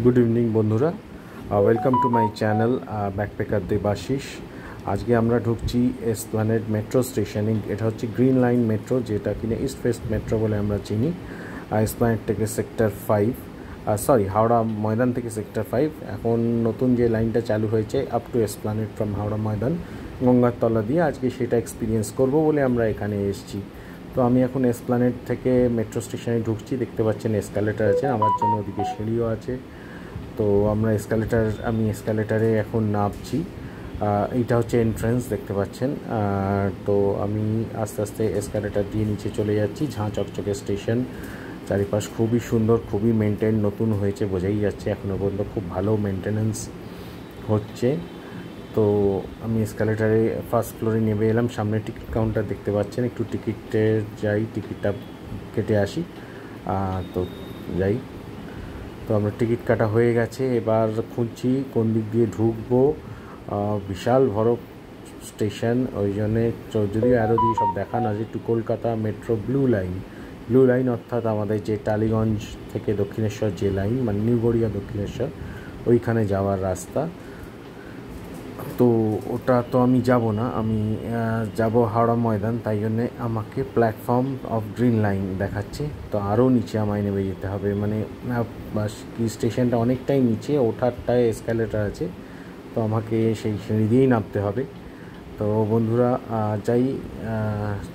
Good evening বন্ধুরা, welcome to my channel backpacker Debashis. আজকে আমরা ঢুকছি এসপ্ল্যানেড মেট্রো স্টেশনে। এটা হচ্ছে গ্রিন লাইন মেট্রো, যেটা কিনা ইস্ট ওয়েস্ট মেট্রো বলে আমরা চিনি। এসপ্ল্যানেড থেকে সেক্টর 5, হাওড়া ময়দান থেকে সেক্টর 5। এখন নতুন যে লাইনটা চালু হয়েছে up to Esplanade from Howrah Maidan গঙ্গার তলা দিয়ে, আজকে সেটা এক্সপিরিয়েন্স করব বলে আমরা এখানে এসেছি। তো আমি এখন এসপ্ল্যানেড থেকে মেট্রো স্টেশনে ঢুকছি। দেখতে পাচ্ছেন এসকালেটার আছে, আমার জন্য ওদিকে সিঁড়িও আছে। তো আমি এসকালেটারে এখন নামছি। এইটা হচ্ছে এন্ট্রেন্স, দেখতে পাচ্ছেন। তো আমি আস্তে আস্তে এসকালেটার দিয়ে নিচে চলে যাচ্ছি। ঝাঁ চকচকে স্টেশন, চারিপাশ খুবই সুন্দর, খুবই মেনটেন, নতুন হয়েছে বোঝাই যাচ্ছে। এখনও পর্যন্ত খুব ভালো মেনটেনেন্স হচ্ছে। তো আমি এসকালেটারে ফার্স্ট ফ্লোরে নেমে এলাম। সামনে টিকিট কাউন্টার দেখতে পাচ্ছেন, একটু টিকিটের যাই, টিকিটটা কেটে আসি। তো যাই। তো আমরা টিকিট কাটা হয়ে গেছে, এবার খুঁজছি কোন দিক দিয়ে ঢুকবো। বিশাল বড় স্টেশন, ওই জন্যে যদিও অ্যারো দিয়ে সব দেখানো আছে। To Kolkata metro blue line অর্থাৎ আমাদের যে টালিগঞ্জ থেকে দক্ষিণেশ্বর যে লাইন, মানে নিউ গড়িয়া দক্ষিণেশ্বর, ওইখানে যাওয়ার রাস্তা। তো ওটা তো আমি যাব না, আমি যাব হাওড়া ময়দান। তাই জন্যে আমাকে প্ল্যাটফর্ম অফ গ্রিন লাইন দেখাচ্ছে। তো আরও নিচে আমায় নেমে যেতে হবে, মানে স্টেশনটা অনেকটাই নিচে, ওঠারটায় এসকালেটার আছে। তো আমাকে সেই সিঁড়ি দিয়েই নামতে হবে। তো বন্ধুরা যাই,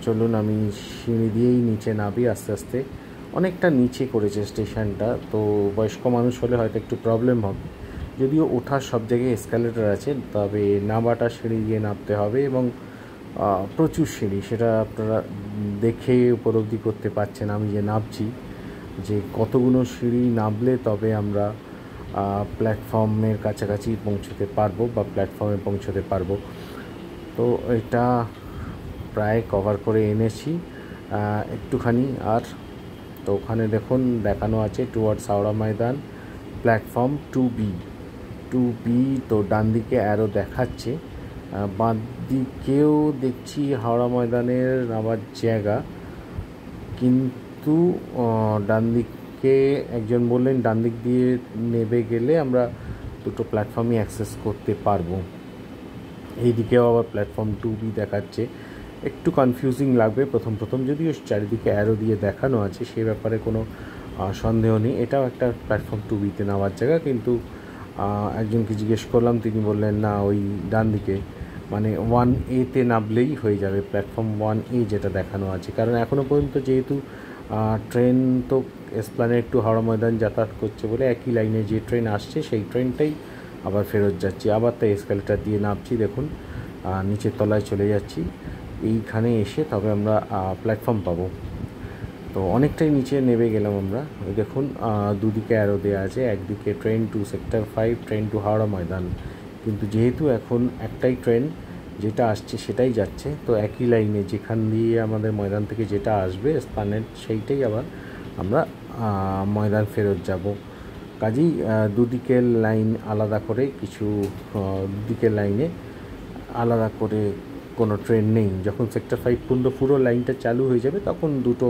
চলুন আমি সিঁড়ি দিয়েই নিচে নামি আস্তে আস্তে। অনেকটা নিচে করেছে স্টেশনটা, তো বয়স্ক মানুষ হলে হয়তো একটু প্রবলেম হবে। যদিও ওঠার সব জায়গায় এসকালেটার আছে, তবে নামাটা সিঁড়ি দিয়ে নামতে হবে, এবং প্রচুর সিঁড়ি, সেটা আপনারা দেখে উপলব্ধি করতে পারছেন আমি যে নামছি, যে কতগুলো সিঁড়ি নামলে তবে আমরা প্ল্যাটফর্মের কাছাকাছি পৌঁছতে পারবো বা প্ল্যাটফর্মে পৌঁছতে পারবো। তো এটা প্রায় কভার করে এনেছি একটুখানি। আর তো ওখানে দেখুন দেখানো আছে towards Howrah Maidan platform 2B। তো ডান দিকে অ্যারো দেখাচ্ছে, বাঁ দিকেও দেখছি হাওড়া ময়দানের নামার জায়গা, কিন্তু ডান দিকে একজন বললেন ডান দিক দিয়ে নেমে গেলে আমরা দুটো প্ল্যাটফর্মই অ্যাক্সেস করতে পারবো। এই দিকেও আবার প্ল্যাটফর্ম 2B দেখাচ্ছে। একটু কনফিউজিং লাগবে প্রথম, যদিও চারিদিকে অ্যারো দিয়ে দেখানো আছে, সে ব্যাপারে কোনো সন্দেহ নেই। এটাও একটা প্ল্যাটফর্ম 2Bতে নামার জায়গা, কিন্তু একজনকে জিজ্ঞেস করলাম, তিনি বললেন না, ওই ডান দিকে মানে 1Aতে নামলেই হয়ে যাবে, প্ল্যাটফর্ম 1A যেটা দেখানো আছে। কারণ এখনও পর্যন্ত যেহেতু ট্রেন তো এসপ্ল্যানেড টু হাওড়া ময়দান যাতায়াত করছে বলে একই লাইনে যে ট্রেন আসছে সেই ট্রেনটাই আবার ফেরত যাচ্ছি। আবার তাই এসকালেটার দিয়ে নামছি, দেখুন নিচের তলায় চলে যাচ্ছি। এইখানে এসে তবে আমরা প্ল্যাটফর্ম পাবো। তো অনেকটাই নিচে নেমে গেলাম আমরা। ওই দেখুন দুদিকে অ্যারো দেওয়া আছে, একদিকে train to sector 5, train to Howrah Maidan. কিন্তু যেহেতু এখন একটাই ট্রেন যেটা আসছে সেটাই যাচ্ছে, তো একই লাইনে যেখান দিয়ে আমাদের ময়দান থেকে যেটা আসবে এসপ্ল্যানেড, সেইটাই আবার আমরা ময়দান ফেরত যাব। কাজেই দুদিকের লাইন আলাদা করে দুদিকের লাইনে আলাদা করে কোনো ট্রেন নেই। যখন সেক্টর 5 পর্যন্ত পুরো লাইনটা চালু হয়ে যাবে তখন দুটো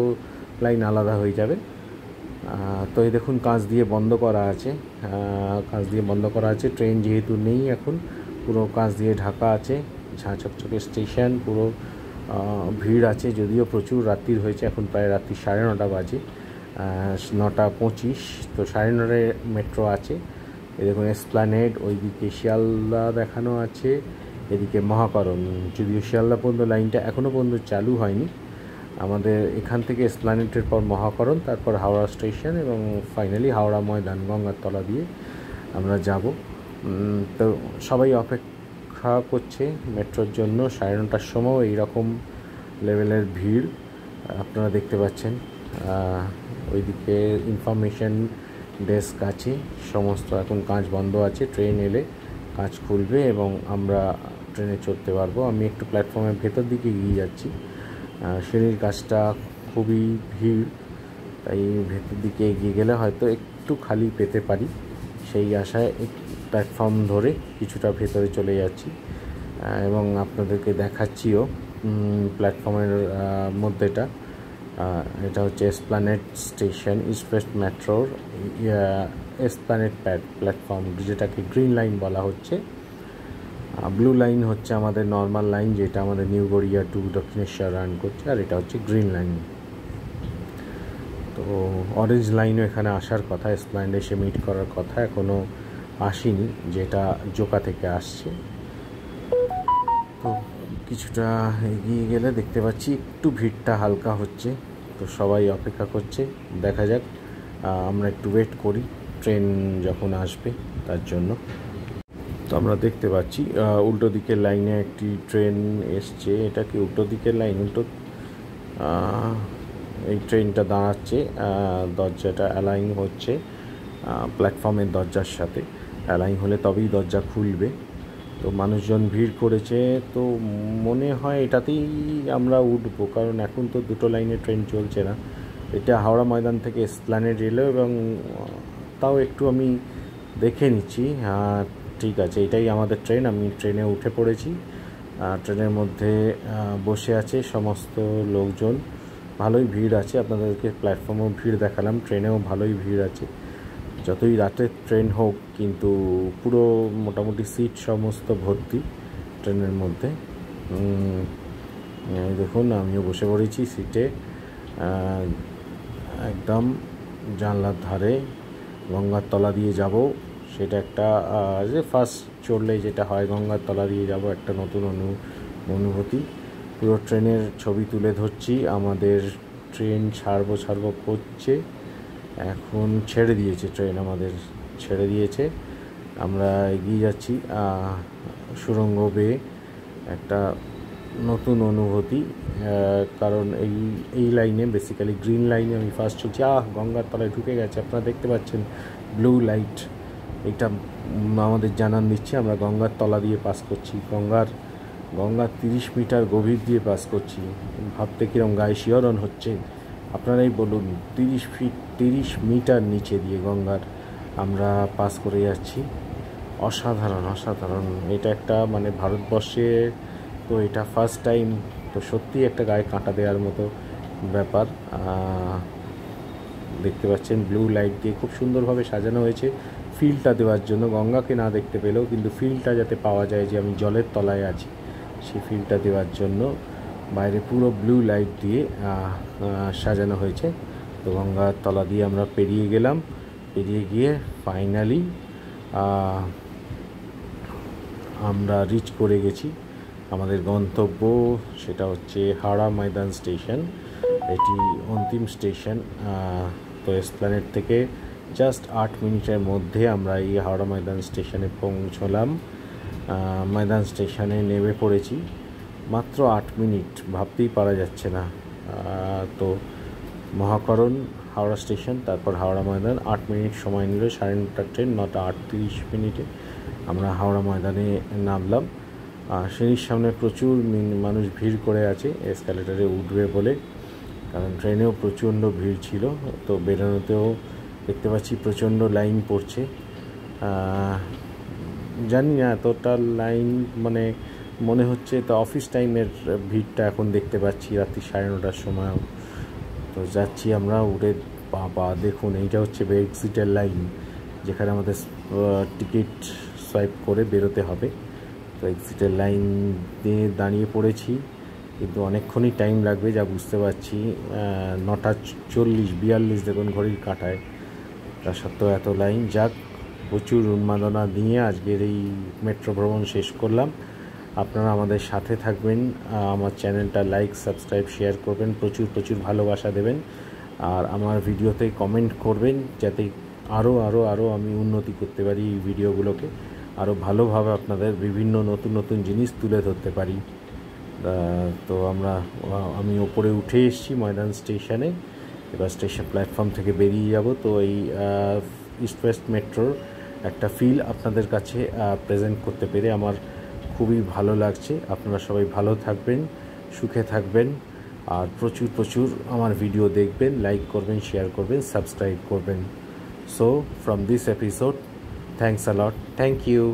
লাইন আলাদা হয়ে যাবে। তো এই দেখুন কাঁচ দিয়ে বন্ধ করা আছে, ট্রেন যেহেতু নেই এখন, পুরো কাঁচ দিয়ে ঢাকা আছে। ঝাঁ চকচকে স্টেশন, পুরো ভিড় আছে, যদিও প্রচুর রাত্রির হয়েছে, এখন প্রায় রাত্রি 9:30 বাজে, 9:25। তো 9:30 মেট্রো আছে। এই দেখুন এসপ্ল্যানেড, ওইদিকে শিয়ালদা দেখানো আছে, এদিকে মহাকরণ। যদিও শিয়ালদা পর্যন্ত লাইনটা এখনও পর্যন্ত চালু হয়নি। আমাদের এখান থেকে এসপ্ল্যানেডের পর মহাকরণ, তারপর হাওড়া স্টেশন, এবং ফাইনালি হাওড়া ময়দান গঙ্গার তলা দিয়ে আমরা যাব। তো সবাই অপেক্ষা করছে মেট্রোর জন্য। 9:30টার সময় এইরকম লেভেলের ভিড় আপনারা দেখতে পাচ্ছেন। ওইদিকে ইনফরমেশন ডেস্ক আছে, সমস্ত এখন কাঁচ বন্ধ আছে। ট্রেন এলে কাঁচ খুলবে এবং আমরা ট্রেনে চড়তে পারবো। আমি একটু প্ল্যাটফর্মের ভেতর দিকে এগিয়ে যাচ্ছি। সিঁড়ির কাজটা খুবই ভিড়, তাই ভেতর দিকে এগিয়ে গেলে হয়তো একটু খালি পেতে পারি, সেই আশায় প্ল্যাটফর্ম ধরে কিছুটা ভেতরে চলে যাচ্ছি এবং আপনাদেরকে দেখাচ্ছিও প্ল্যাটফর্মের মধ্যেটা। এটা হচ্ছে এসপ্ল্যানেড স্টেশন, ইস্ট ওয়েস্ট মেট্রোর এসপ্ল্যানেড প্ল্যাটফর্ম, যেটাকে গ্রিন লাইন বলা হচ্ছে। ব্লু লাইন হচ্ছে আমাদের নর্মাল লাইন, যেটা আমাদের নিউ গড়িয়া টু দক্ষিণেশ্বর রান করছে, আর এটা হচ্ছে গ্রিন লাইন। তো অরেঞ্জ লাইনও এখানে আসার কথা, এসপ্ল্যানেড এসে মিট করার কথা, এখনও আসেনি, যেটা জোকা থেকে আসছে। তো কিছুটা এগিয়ে গেলে দেখতে পাচ্ছি একটু ভিড়টা হালকা হচ্ছে, তো সবাই অপেক্ষা করছে, দেখা যাক। আমরা একটু ওয়েট করি ট্রেন যখন আসবে তার জন্য। তো আমরা দেখতে পাচ্ছি উল্টো দিকের লাইনে একটি ট্রেন এসছে। এটা কি উল্টো দিকের লাইন? এই ট্রেনটা দাঁড়াচ্ছে, দরজাটা অ্যালাইন হচ্ছে প্ল্যাটফর্মের দরজার সাথে, অ্যালাইন হলে তবেই দরজা খুলবে। তো মানুষজন ভিড় করেছে, তো মনে হয় এটাতেই আমরা উঠবো, কারণ এখন তো দুটো লাইনে ট্রেন চলছে না। এটা হাওড়া ময়দান থেকে এসপ্ল্যানেড এলো, এবং তাও একটু আমি দেখে নিচ্ছি। ঠিক আছে, এটাই আমাদের ট্রেন। আমি ট্রেনে উঠে পড়েছি, ট্রেনের মধ্যে বসে আছে সমস্ত লোকজন, ভালোই ভিড় আছে। আপনাদেরকে প্ল্যাটফর্মেও ভিড় দেখালাম, ট্রেনেও ভালোই ভিড় আছে। যতই রাতের ট্রেন হোক, কিন্তু পুরো মোটামুটি সিট সমস্ত ভর্তি ট্রেনের মধ্যে। দেখুন, আমিও বসে পড়েছি সিটে, একদম জানলার ধারে। গঙ্গার তলা দিয়ে যাব, সেটা একটা যে ফার্স্ট চড়লে যেটা হয়, গঙ্গার তলা দিয়ে যাব, একটা নতুন অনুভূতি। পুরো ট্রেনের ছবি তুলে ধরছি। আমাদের ট্রেন ছাড়বো করছে, এখন ছেড়ে দিয়েছে, ট্রেন আমাদের ছেড়ে দিয়েছে। আমরা এগিয়ে যাচ্ছি সুড়ঙ্গ বেয়ে, একটা নতুন অনুভূতি। কারণ এই লাইনে, বেসিক্যালি গ্রিন লাইনে আমি ফার্স্ট চলছি। গঙ্গার তলায় ঢুকে গেছে, আপনারা দেখতে পাচ্ছেন ব্লু লাইট, এটা আমাদের জানান দিচ্ছে আমরা গঙ্গার তলা দিয়ে পাস করছি। গঙ্গার 30 মিটার গভীর দিয়ে পাস করছি। ভাবতে কীরকম গায়ে শিহরণ হচ্ছে, আপনারাই বলুন। 30 মিটার নিচে দিয়ে গঙ্গার আমরা পাস করে যাচ্ছি। অসাধারণ। এটা একটা মানে ভারতবর্ষে তো এটা ফার্স্ট টাইম, তো সত্যিই একটা গায়ে কাঁটা দেওয়ার মতো ব্যাপার। দেখতে পাচ্ছেন ব্লু লাইট দিয়ে খুব সুন্দরভাবে সাজানো হয়েছে, ফিলটা দেওয়ার জন্য। গঙ্গাকে না দেখতে পেলেও কিন্তু ফিলটা যাতে পাওয়া যায় যে আমি জলের তলায় আছি, সেই ফিলটা দেওয়ার জন্য বাইরে পুরো ব্লু লাইট দিয়ে সাজানো হয়েছে। তো গঙ্গার তলা দিয়ে আমরা পেরিয়ে গেলাম, পেরিয়ে গিয়ে ফাইনালি আমরা রিচ করে গেছি আমাদের গন্তব্য, সেটা হচ্ছে হাওড়া ময়দান স্টেশন। এটি অন্তিম স্টেশন। তো এসপ্ল্যানেড থেকে জাস্ট 8 মিনিটের মধ্যে আমরা এই হাওড়া ময়দান স্টেশনে পৌঁছলাম। ময়দান স্টেশনে নেমে পড়েছি, মাত্র 8 মিনিট, ভাবতেই পারা যাচ্ছে না। তো মহাকরণ হাওড়া স্টেশন, তারপর হাওড়া ময়দান, 8 মিনিট সময় নিল। 9:30 ট্রেন, 9:38 আমরা হাওড়া ময়দানে নামলাম। সিঁড়ির সামনে প্রচুর মানুষ ভিড় করে আছে এসক্যালেটারে উঠবে বলে, কারণ ট্রেনেও প্রচণ্ড ভিড় ছিল। তো বেরোনোতেও দেখতে পাচ্ছি প্রচণ্ড লাইন পড়ছে। জানি না এতটা লাইন, মানে মনে হচ্ছে তো অফিস টাইমের ভিড়টা এখন দেখতে পাচ্ছি, রাত্রি 9:30টার সময়ও। তো যাচ্ছি আমরা উঠে। বাবা দেখুন, এইটা হচ্ছে এক্সিটের লাইন, যেখানে আমাদের টিকিট সোয়াইপ করে বেরোতে হবে। তো এক্সিটের লাইন দিয়ে দাঁড়িয়ে পড়েছি, কিন্তু অনেকক্ষণই টাইম লাগবে যা বুঝতে পারছি। 9:40-42 দেখুন ঘড়ির কাঁটায়, তা সত্ত্বেও এত লাইন। যাক, প্রচুর উন্মাদনা নিয়ে আজকের এই মেট্রো ভ্রমণ শেষ করলাম। আপনারা আমাদের সাথে থাকবেন, আমার চ্যানেলটা লাইক, সাবস্ক্রাইব, শেয়ার করবেন, প্রচুর ভালোবাসা দেবেন, আর আমার ভিডিওতে কমেন্ট করবেন, যাতে আরও আমি উন্নতি করতে পারি, এই ভিডিওগুলোকে আরও ভালোভাবে আপনাদের বিভিন্ন নতুন জিনিস তুলে ধরতে পারি। তো আমি ওপরে উঠে এসেছি ময়দান স্টেশনে, এবার স্টেশন প্ল্যাটফর্ম থেকে বেরিয়ে যাব। তো এই ইস্ট ওয়েস্ট মেট্রোর একটা ফিল আপনাদের কাছে প্রেজেন্ট করতে পেরে আমার খুবই ভালো লাগছে। আপনারা সবাই ভালো থাকবেন, সুখে থাকবেন, আর প্রচুর আমার ভিডিও দেখবেন, লাইক করবেন, শেয়ার করবেন, সাবস্ক্রাইব করবেন। So from this episode, thanks a lot, thank you.